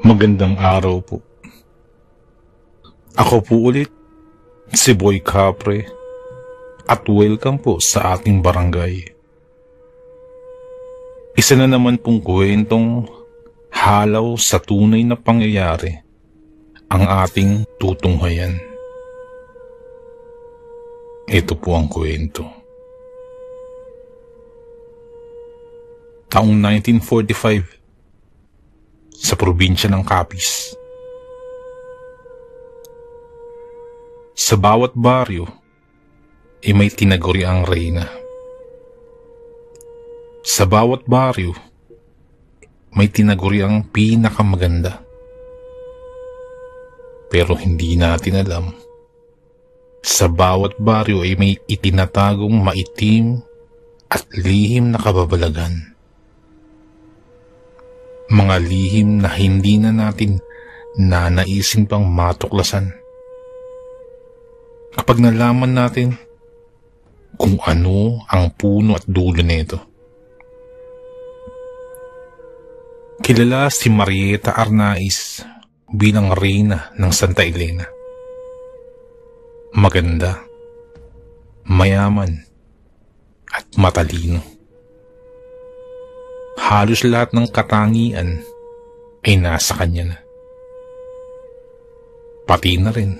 Magandang araw po. Ako po ulit, si Boy Capre, at welcome po sa ating barangay. Isa na naman pong kwentong halaw sa tunay na pangyayari ang ating tutunghayan. Ito po ang kwento. Taong 1945, sa probinsya ng Capiz. Sa bawat baryo ay may tinaguriang reyna. Sa bawat baryo may tinaguriang pinakamaganda. Pero hindi natin alam, sa bawat baryo ay may itinatagong maitim at lihim na kababalagan. Mga lihim na hindi na natin nanaisin pang matuklasan. Kapag nalaman natin kung ano ang puno at dulo nito. Kilala si Marieta Arnaiz bilang reyna ng Santa Elena. Maganda, mayaman, at matalino. Halos lahat ng katangian ay nasa kanya na. Pati na rin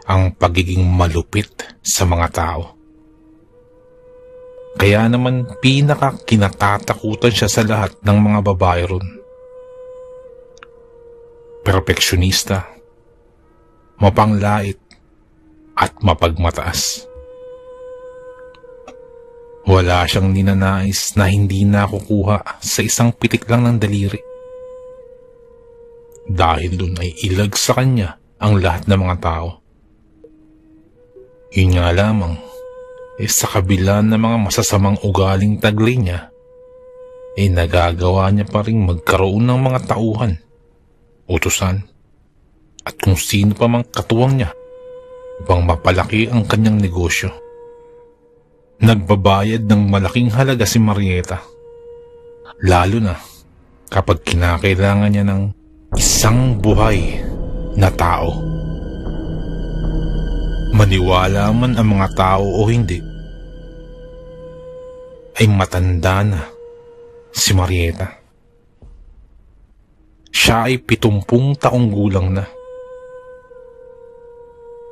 ang pagiging malupit sa mga tao. Kaya naman kinatatakutan siya sa lahat ng mga babae ron. Perfeksyonista, mapanglait, at mapagmataas. Wala siyang ninanais na hindi nakukuha sa isang pitik lang ng daliri. Dahil dun ay ilag sa kanya ang lahat ng mga tao. Yun nga lamang, sa kabila ng mga masasamang ugaling taglay niya, nagagawa niya pa rin magkaroon ng mga tauhan, utusan, at kung sino pa mang katuwang niya upang mapalaki ang kanyang negosyo. Nagbabayad ng malaking halaga si Marieta, lalo na kapag kinakailangan niya ng isang buhay na tao. Maniwala man ang mga tao o hindi, ay matanda na si Marieta. Siya ay 70 taong gulang na.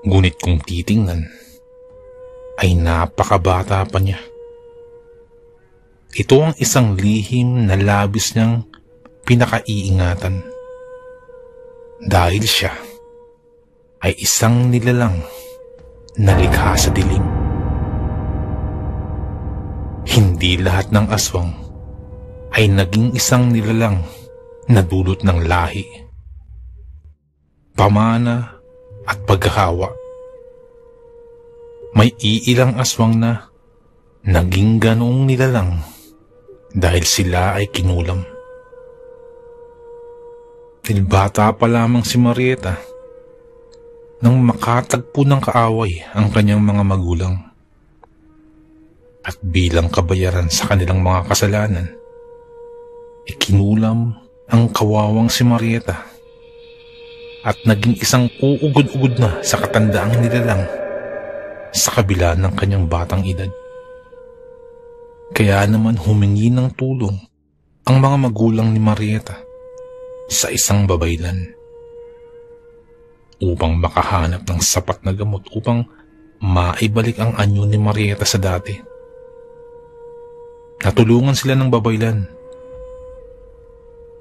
Ngunit kung titingnan, ay napakabata pa niya. Ito ang isang lihim na labis niyang pinakaiingatan. Dahil siya ay isang nilalang na likha sa dilim. Hindi lahat ng aswang ay naging isang nilalang na dulot ng lahi, pamana at paghahawa. May iilang aswang na naging ganoong nilalang dahil sila ay kinulam. Bata pa lamang si Marieta nang makatagpo ng kaaway ang kanyang mga magulang. At bilang kabayaran sa kanilang mga kasalanan, kinulam ang kawawang si Marieta at naging isang uugod-ugod na sa katandaang nilalang sa kabila ng kanyang batang edad. Kaya naman humingi ng tulong ang mga magulang ni Marieta sa isang babaylan upang makahanap ng sapat na gamot upang maibalik ang anyo ni Marieta sa dati. Natulungan sila ng babaylan,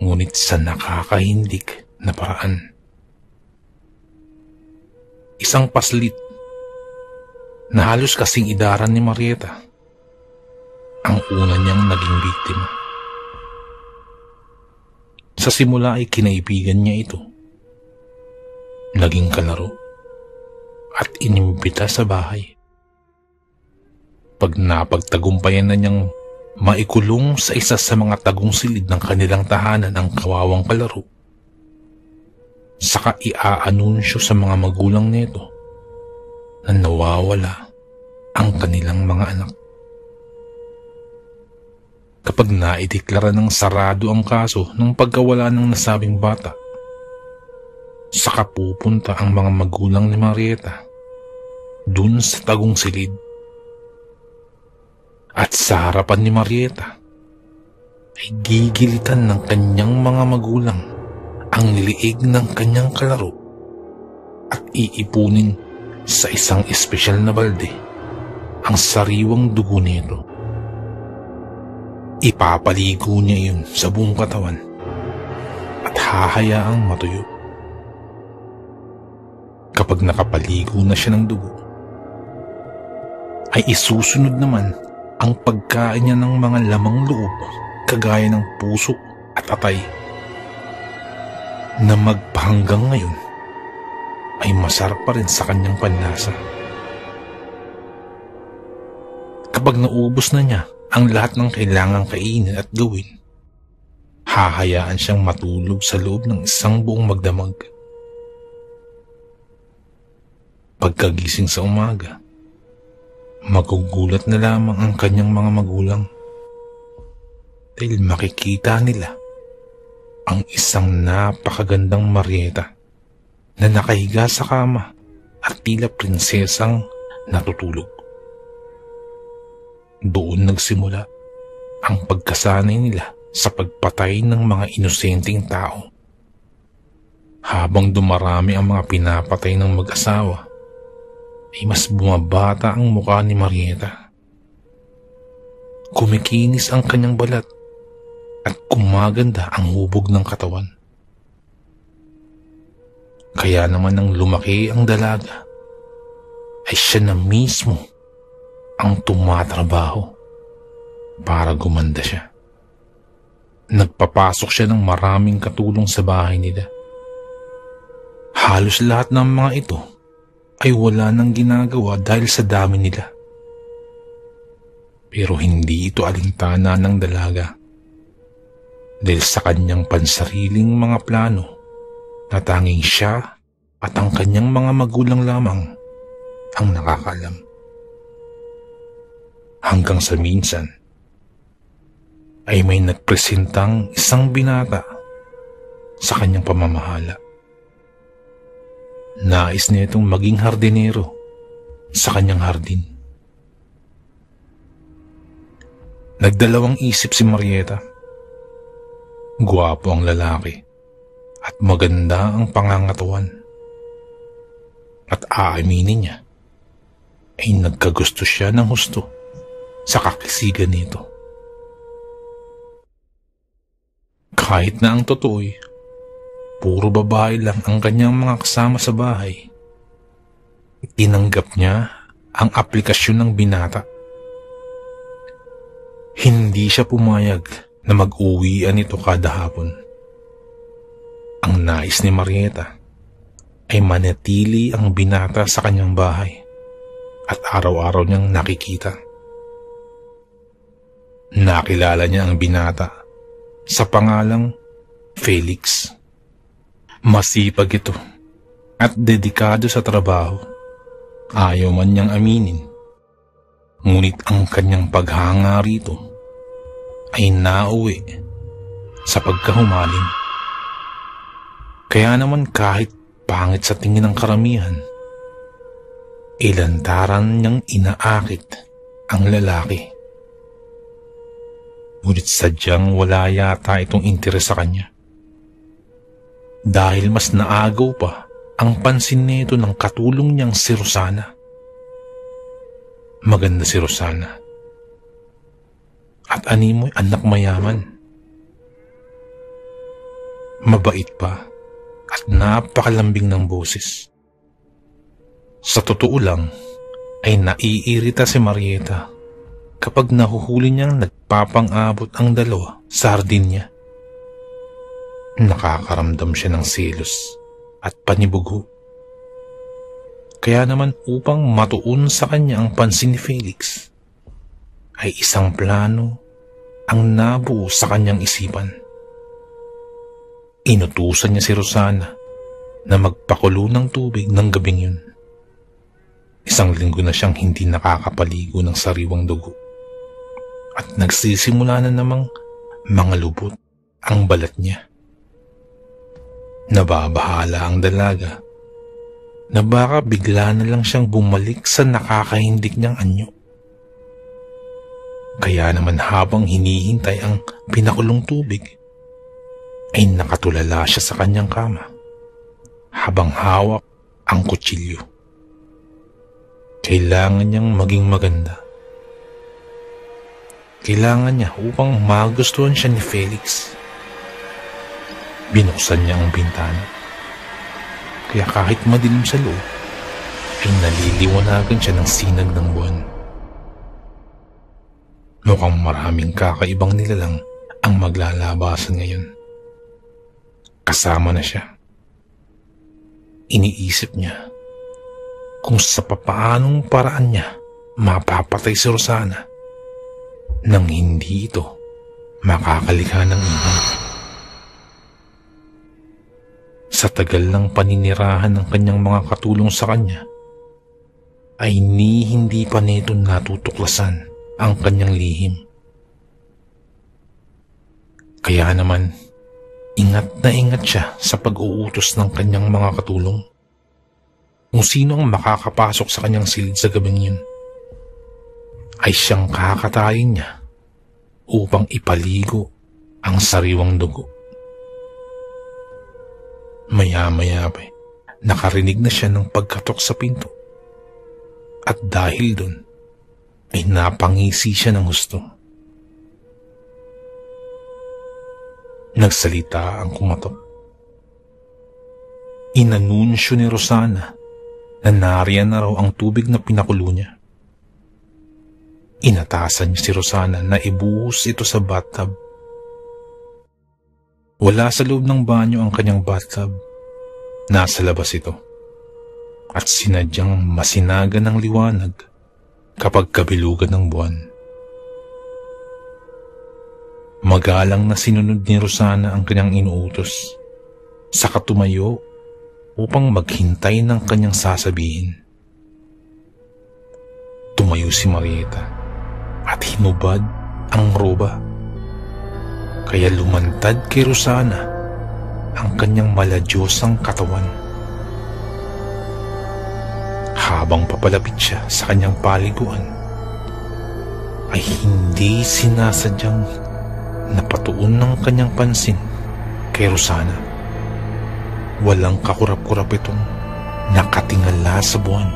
ngunit sa nakakahindik na paraan. Isang paslit na halos kasing idaran ni Marieta ang una niyang naging biktima. Sa simula ay kinaibigan niya ito, naging kalaro, at inimbita sa bahay. Pag napagtagumpayan na niyang maikulong sa isa sa mga tagong silid ng kanilang tahanan ang kawawang kalaro, saka iaanunsyo sa mga magulang nito na nawawala ang kanilang mga anak. Kapag naideklara ng sarado ang kaso ng pagkawala ng nasabing bata, saka pupunta ang mga magulang ni Marieta dun sa tagong silid. At sa harapan ni Marieta ay gigilitan ng kanyang mga magulang ang liig ng kanyang kalaro at iipunin sa isang espesyal na balde ang sariwang dugo nito. Ipapaligo niya yun sa buong katawan at hahayaang matuyo. Kapag nakapaligo na siya ng dugo, ay isusunod naman ang pagkain niya ng mga lamang loob kagaya ng puso at atay na magpahanggang ngayon ay masarap pa rin sa kanyang panlasa. Kapag naubos na niya ang lahat ng kailangang kainin at gawin, hahayaan siyang matulog sa loob ng isang buong magdamag. Pagkagising sa umaga, magugulat na lamang ang kanyang mga magulang dahil makikita nila ang isang napakagandang Marieta na nakahiga sa kama at tila prinsesang natutulog. Doon nagsimula ang pagkasanay nila sa pagpatay ng mga inosenteng tao. Habang dumarami ang mga pinapatay ng mag-asawa, ay mas bumabata ang mukha ni Marieta. Kumikinis ang kanyang balat at kumaganda ang hubog ng katawan. Kaya naman nang lumaki ang dalaga, ay siya na mismo ang tumatrabaho para gumanda siya. Nagpapasok siya ng maraming katulong sa bahay nila. Halos lahat ng mga ito ay wala nang ginagawa dahil sa dami nila. Pero hindi ito alintana ng dalaga dahil sa kanyang pansariling mga plano na tanging siya at ang kanyang mga magulang lamang ang nakakaalam. Hanggang sa minsan ay may nagpresentang isang binata sa kanyang pamamahala. Nais niya itong maging hardinero sa kanyang hardin. Nagdalawang isip si Marieta. Gwapo ang lalaki at maganda ang pangangatawan. At aaminin niya ay nagkagusto siya ng husto sa kakisigan nito. Kahit na ang totoo'y puro babae lang ang kanyang mga kasama sa bahay, tinanggap niya ang aplikasyon ng binata. Hindi siya pumayag na mag-uwian ito kada hapon. Ang nais ni Marieta ay manatili ang binata sa kanyang bahay at araw-araw niyang nakikita. Nakilala niya ang binata sa pangalang Felix. Masipag ito at dedikado sa trabaho. Ayaw man niyang aminin. Ngunit ang kanyang paghanga rito ay nauwi sa pagkahumaling. Kaya naman kahit pangit sa tingin ng karamihan, ilantaran niyang inaakit ang lalaki. Ngunit sadyang wala yata itong interes sa kanya. Dahil mas naagaw pa ang pansin nito ng katulong niyang si Rosana. Maganda si Rosana. At animoy anak mayaman. Mabait pa at napakalambing ng boses. Sa totoo lang ay naiirita si Marieta kapag nahuhuli niyang nagpapang-abot ang dalawa sa hardin niya. Nakakaramdam siya ng selos at panibugo. Kaya naman upang matuon sa kanya ang pansin ni Felix, ay isang plano ang nabuo sa kanyang isipan. Inutusan niya si Rosana na magpakulo ng tubig ng gabing yun. 1 linggo na siyang hindi nakakapaligo ng sariwang dugo. At nagsisimula na namang mga lubot ang balat niya. Nababahala ang dalaga na baka bigla na lang siyang bumalik sa nakakahindik niyang anyo. Kaya naman habang hinihintay ang pinakulong tubig, ay nakatulala siya sa kanyang kama habang hawak ang kutsilyo. Kailangan niyang maging maganda. Kailangan niya upang magustuhan siya ni Felix. Binuksan niya ang bintana. Kaya kahit madilim sa loob, ay naliliwanagan siya ng sinag ng buwan. Mukhang maraming kakaibang nilalang ang maglalabasan ngayon. Kasama na siya. Iniisip niya kung sa papaanong paraan niya mapapatay si Rosana nang hindi ito makakalika ng ibang. Sa tagal ng paninirahan ng kanyang mga katulong sa kanya, ay hindi pa nito natutuklasan ang kanyang lihim. Kaya naman, ingat na ingat siya sa pag-uutos ng kanyang mga katulong. Kung sino ang makakapasok sa kanyang silid sa gabing yun, ay siyang kakatayin niya upang ipaligo ang sariwang dugo. Maya-maya pa, nakarinig na siya ng pagkatok sa pinto. At dahil dun, ay napangisi siya ng husto. Nagsalita ang kumatok. Inanunsyo ni Rosana na nariyan na raw ang tubig na pinakulo niya. Inatasan niya si Rosana na ibuhos ito sa bathtub. Wala sa loob ng banyo ang kanyang bathtub. Nasa labas ito. At sinadyang masinagan ng liwanag kapag kabilugan ng buwan. Magalang na sinunod ni Rosana ang kanyang inuutos. Saka tumayo upang maghintay ng kanyang sasabihin. Tumayo si Marieta at hinubad ang roba. Kaya lumantad kay Rosana ang kanyang maladyosang katawan. Habang papalapit siya sa kanyang paliguan, ay hindi sinasadyang napatuon ng kanyang pansin kay Rosana. Walang kakurap-kurap itong nakatingala sa buwan.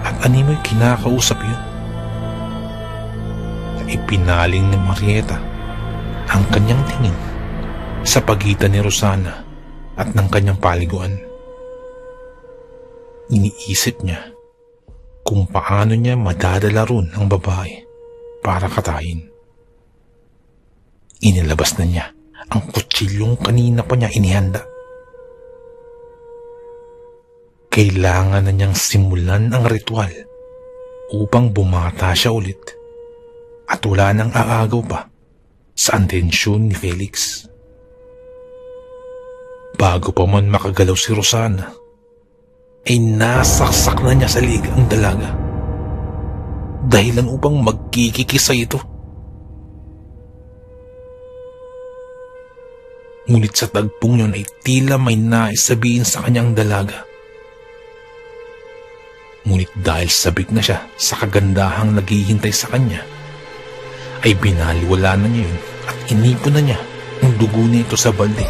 At animo'y kinakausap yun. Ipinaling ni Marieta ang kanyang tingin sa pagitan ni Rosana at ng kanyang paliguan. Iniisip niya kung paano niya madadala ron ang babae para katayin. Inilabas na niya ang kutsilyong kanina pa niya inihanda. Kailangan na niyang simulan ang ritual upang bumata siya ulit at wala nang aagaw pa sa intensyon ni Felix. Bago pa man makagalaw si Rosana, ay nasaksak na niya sa liig ang dalaga. Dahilan upang magkikikisa ito. Ngunit sa tagpong yun ay tila may nais sabihin sa kanyang dalaga. Ngunit dahil sabik na siya sa kagandahang naghihintay sa kanya, ay binaliwala na niya yun at inipon na niya ang dugo nito sa balde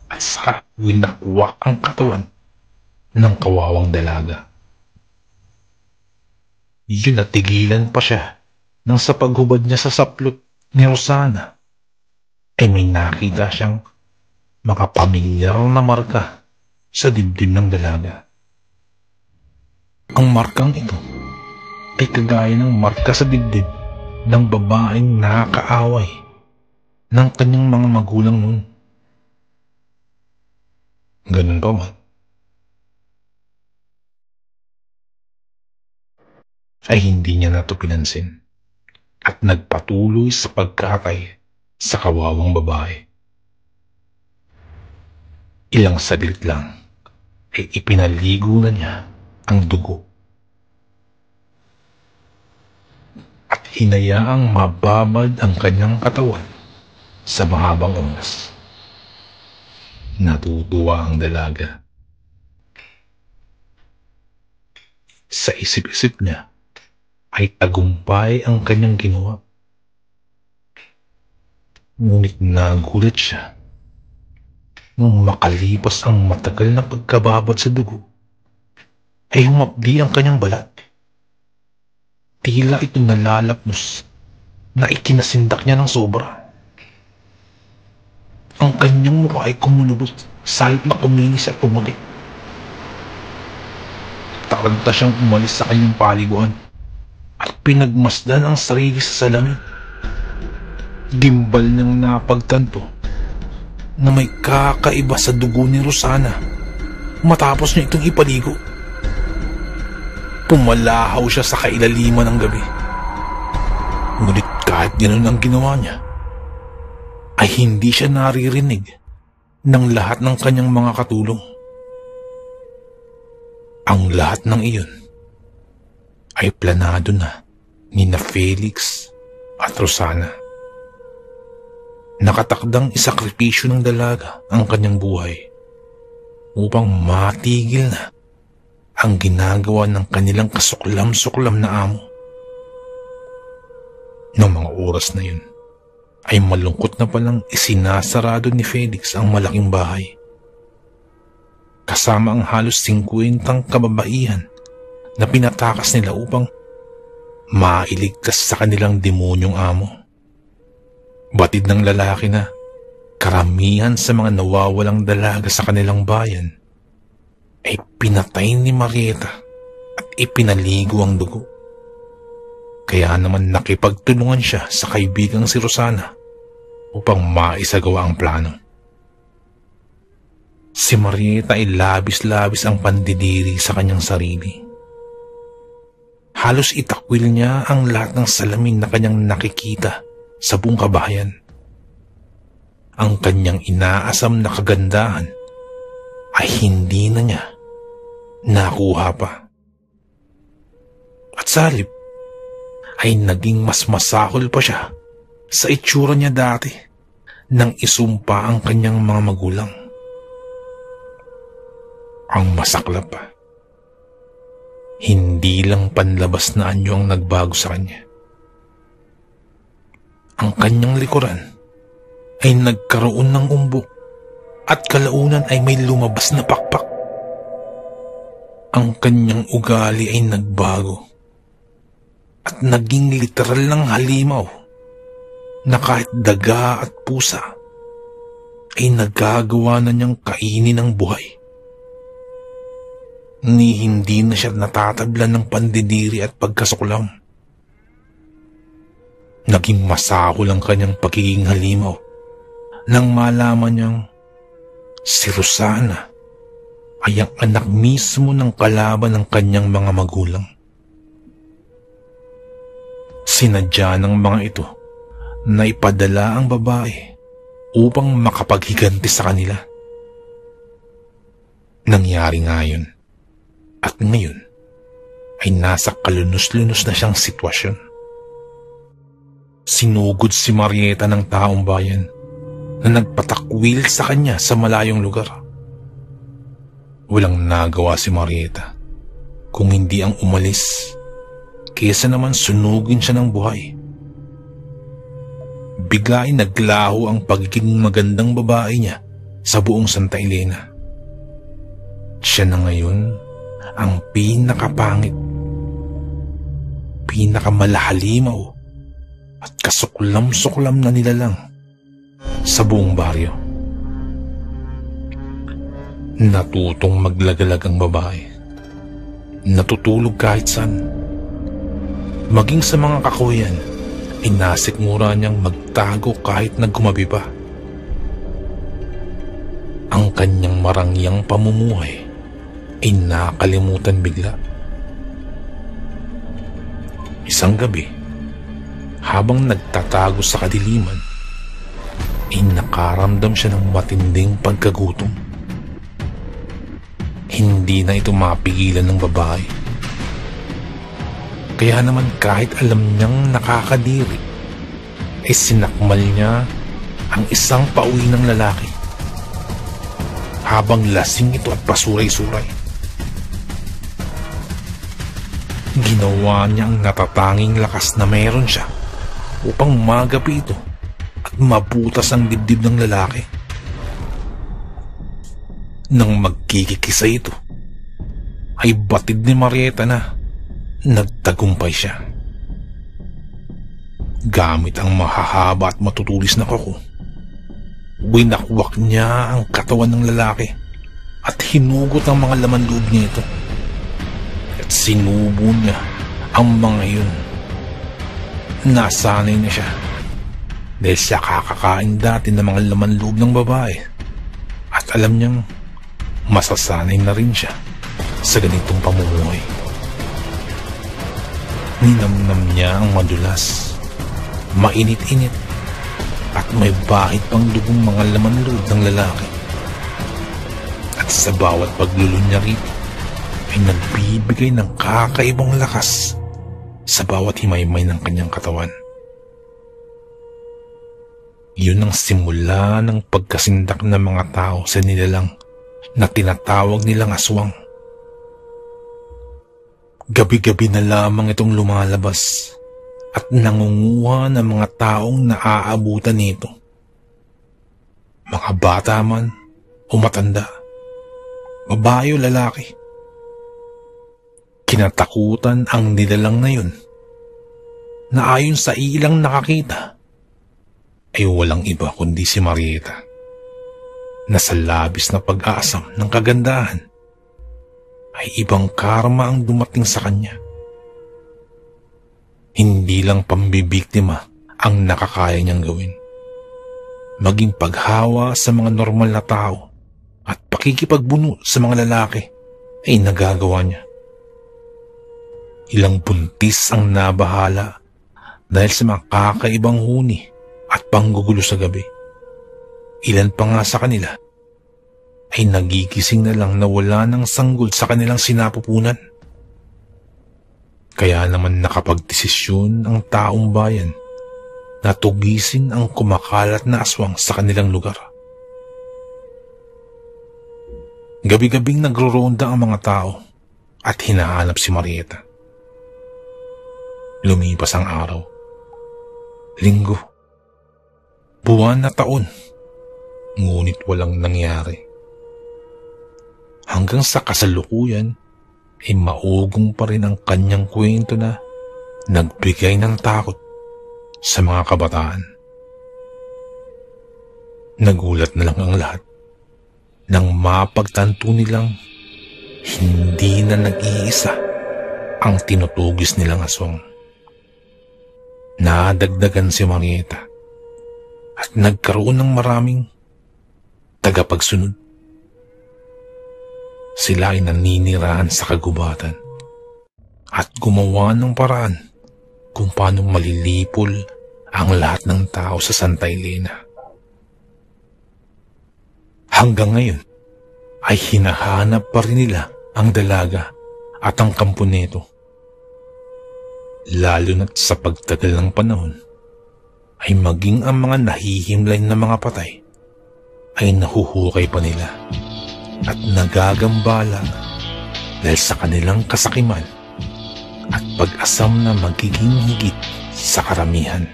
at saka winakwak ang katawan ng kawawang dalaga. Yun natigilan pa siya nang sa paghubad niya sa saplot ni Rosana ay may nakita siyang makapamilyar na marka sa dibdib ng dalaga. Ang markang ito ay kagaya ng marka sa dibdib ng babaeng nakakaaway ng kanyang mga magulang noon. Ganun pa man, ay hindi niya na ito pinansin at nagpatuloy sa pagkakay sa kawawang babae. Ilang saglit lang ay ipinaligo na niya ang dugo at hinayaang mababad ang kanyang katawan sa mahabang oras. Natutuwa ang dalaga. Sa isip-isip niya ay tagumpay ang kanyang ginawa. Ngunit nagulat siya nung makalipas ang matagal na pagkababad sa dugo ay humapdi ang kanyang balat. Tila ito nalalapnos na ikinasindak niya ng sobra. Ang kanyang mukha ay kumulubot sa halip na kuminis at pumuti. Taranta siyang umalis sa kanyang paliguan at pinagmasdan ang sarili sa salamin. Gimbal niyang napagtanto na may kakaiba sa dugo ni Rosana matapos niya itong ipaligo. Pumalahaw siya sa kailaliman ng gabi. Ngunit kahit ganoon ang ginawa niya, ay hindi siya naririnig ng lahat ng kanyang mga katulong. Ang lahat ng iyon ay planado na ni na Felix at Rosana. Nakatakdang isakripisyo ng dalaga ang kanyang buhay upang matigil na ang ginagawa ng kanilang kasuklam-suklam na amo. Noong mga oras na yun, ay malungkot na palang isinasarado ni Felix ang malaking bahay. Kasama ang halos 50 kababaihan na pinatakas nila upang mailigtas sa kanilang demonyong amo. Batid ng lalaki na karamihan sa mga nawawalang dalaga sa kanilang bayan ay pinatay ni Marieta at ipinaligo ang dugo. Kaya naman nakipagtulungan siya sa kaibigang si Rosana upang maisagawa ang plano. Si Marieta ay labis-labis ang pandidiri sa kanyang sarili. Halos itakwil niya ang lahat ng salamin na kanyang nakikita sa buong kabahayan. Ang kanyang inaasam na kagandahan ay hindi na niya nakuha pa. At sa halip ay naging mas masakol pa siya sa itsura niya dati nang isumpa ang kanyang mga magulang. Ang masaklap pa, hindi lang panlabas na anyo ang nagbago sa kanya. Ang kanyang likuran ay nagkaroon ng umbok at kalaunan ay may lumabas na pakpak. Ang kanyang ugali ay nagbago at naging literal ng halimaw na kahit daga at pusa ay nagagawa na niyang kainin ng buhay. Ni hindi na siya natatablan ng pandidiri at pagkasuklam. Naging masahol ang kanyang pagiging halimaw nang malaman niyang si Rosana ay ang anak mismo ng kalaban ng kanyang mga magulang. Sinadya ng mga ito na ipadala ang babae upang makapaghiganti sa kanila. Nangyari nga yun. At ngayon ay nasa kalunos-lunos na siyang sitwasyon. Sinugod si Marieta ng taong bayan na nagpatakwil sa kanya sa malayong lugar. Walang nagawa si Marieta kung hindi ang umalis kesa naman sunugin siya ng buhay. Bigla ay naglaho ang pagiging magandang babae niya sa buong Santa Elena. Siya na ngayon ang pinakapangit, pinakamalahalimaw at kasuklam-suklam na nilalang sa buong baryo. Natutong maglagalag ang babae. Natutulog kahit saan. Maging sa mga kakuyan, inasikmura niyang magtago kahit naggumabi pa. Ang kanyang marangyang pamumuhay ay nakalimutan bigla. Isang gabi, habang nagtatago sa kadiliman, ay nakaramdam siya ng matinding pagkagutom. Hindi na ito mapigilan ng babae. Kaya naman kahit alam niyang nakakadiri, ay sinakmal niya ang isang pauwi ng lalaki. habang lasing ito at pasuray-suray. Ginawa niya ang natatanging lakas na meron siya upang magapi ito at mabutas ang dibdib ng lalaki. Nang magkikikisa ito, ay batid ni Marieta na nagtagumpay siya. Gamit ang mahahaba at matutulis na kuko, winakwak niya ang katawan ng lalaki at hinugot ang mga laman loob nito. At sinubo niya ang mga yun. Nasanay na siya dahil siya kakakain dati ng mga laman loob ng babae at alam niyang masasanay na rin siya sa ganitong pamumuhay. Ninamnam niya ang madulas, mainit-init at may bahid pang dugong mga laman loob ng lalaki. At sa bawat paglulun niya rito ay nagbibigay ng kakaibang lakas sa bawat himaymay ng kanyang katawan. Yun ang simula ng pagkasindak ng mga tao sa nilalang na tinatawag nilang aswang. Gabi-gabi na lamang itong lumalabas at nangunguha ng mga taong naaabutan nito. Mga bata man o matanda, babae o lalaki. Kinatakutan ang nilalang na yun na ayon sa ilang nakakita ay walang iba kundi si Marieta na sa labis na pag-aasam ng kagandahan ay ibang karma ang dumating sa kanya. Hindi lang pambibiktima ang nakakaya niyang gawin, maging paghawa sa mga normal na tao at pakikipagbuno sa mga lalaki ay nagagawa niya. Ilang buntis ang nabahala dahil sa mga kakaibang huni at panggugulo sa gabi. Ilan pa nga sa kanila ay nagigising na lang na wala ng sanggol sa kanilang sinapupunan. Kaya naman nakapagdesisyon ang taong bayan na tugisin ang kumakalat na aswang sa kanilang lugar. Gabi-gabing nagro-ronda ang mga tao at hinahanap si Marieta. Lumipas ang araw, linggo, buwan na taon, ngunit walang nangyari. Hanggang sa kasalukuyan ay maugong pa rin ang kanyang kwento na nagbigay ng takot sa mga kabataan. Nagulat na lang ang lahat nang mapagtanto nilang hindi na nag-iisa ang tinutugis nilang aswang. Nadagdagan si Marieta at nagkaroon ng maraming tagapagsunod. Sila ay naninirahan sa kagubatan at gumawa ng paraan kung paano malilipol ang lahat ng tao sa Santa Elena. Hanggang ngayon ay hinahanap pa rin nila ang dalaga at ang kampo nito. Lalo na't sa pagtagal ng panahon ay maging ang mga nahihimlay na mga patay ay nahuhukay pa nila at nagagambala dahil sa kanilang kasakiman at pag-asam na magiging higit sa karamihan.